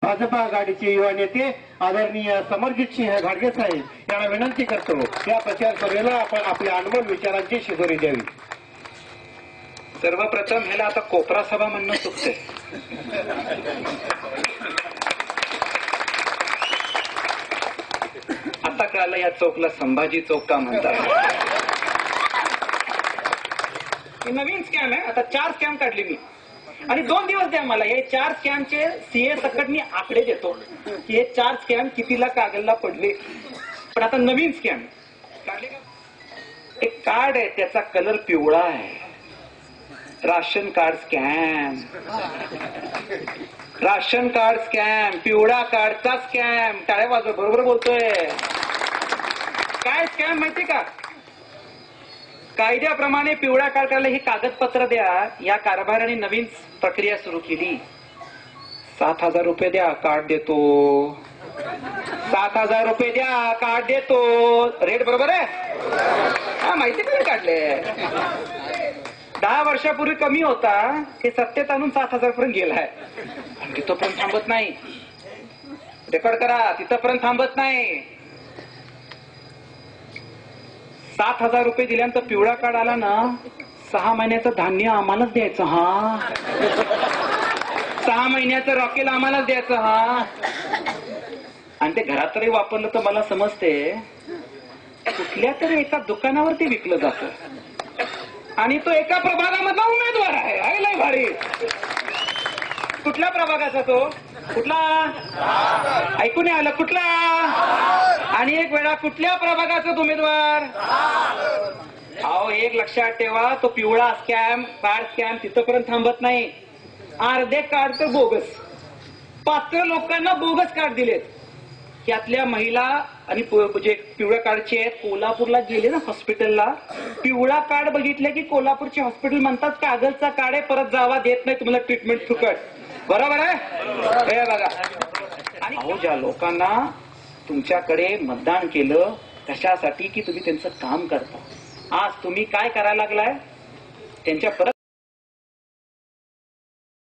भाजपा आघाडीचे युवा नेते आदरणीय समरजित सिंह घाडगे साहेब यांना विनंती करतो या प्रचार सभेला आपण आपल्या अनमोल विचारांची शिदोरी द्यावी. सर्वप्रथम ह्याला आता कोपरा सभा म्हणणं चुकते. आता कळालं या चौकला संभाजी चौक का म्हणतात. नवीन स्कॅम आहे. आता 4 स्कॅम काढले मी आणि 2 दिवस द्या मला. हे 4 स्कॅमचे सीए सकट मी आकडे देतो की हे 4 स्कॅम कितीला कागदला पडले. पण आता नवीन स्कॅम काढले का? एक कार्ड आहे त्याचा कलर पिवळा आहे. Ration card scam. Ration card scam, पिवळा कार्डचा स्कॅम. टाळ्या वाजव, बरोबर बोलतोय. काय स्कॅम माहिती का? कायद्याप्रमाणे पिवळा कार्ड काढलं हे कागदपत्र द्या. या कारभाराने नवीन प्रक्रिया सुरू केली. 7,000 रुपये द्या कार्ड देतो. 7,000 रुपये द्या कार्ड देतो. रेट बरोबर आहे. हा माहिती कधी काढले. 10 वर्षापूर्वी कमी होता, हे सत्तेत आणून 7,000 पर्यंत गेलाय. तिथपर्यंत थांबत नाही. रेकॉर्ड करा. तिथपर्यंत थांबत नाही. 7,000 रुपये दिल्यानंतर पिवळा कार्ड आला ना, 6 महिन्याचं धान्य आम्हालाच द्यायचं. हा 6 महिन्याचं रॉकेल आम्हालाच द्यायचं. हा आणि ते घरात तरी वापरलं तर मला समजते कुठल्या तरी एका दुकानावरती विकलं जातं आणि तो एका प्रभागामधला उमेदवार आहे. आहे लय भारी. कुठल्या प्रभागाचा तो? कुठला? ऐकून आलं कुठला? आणि एक वेळा कुठल्या प्रभागाचा उमेदवार? अहो एक लक्षात ठेवा, तो पिवळा स्कॅम, कार्ड स्कॅम तिथपर्यंत थांबत नाही. अर्धे कार्ड तर बोगस. पात्र लोकांना बोगस कार्ड दिलेत. यातल्या महिला आणि जे पिवळ्या कार्डचे आहेत कोल्हापूरला गेले ना हॉस्पिटलला, पिवळा कार्ड बघितले की कोल्हापूरचे हॉस्पिटल म्हणतात कागदचा कार्ड आहे, परत जावा देत नाही तुम्हाला ट्रीटमेंट फुकट. बरोबर आहे हे बघा. आणि अहो ज्या लोकांना तुमच्याकडे मतदान केलं कशासाठी की तुम्ही त्यांचं काम करता, आज तुम्ही काय करायला लागलाय त्यांच्या परत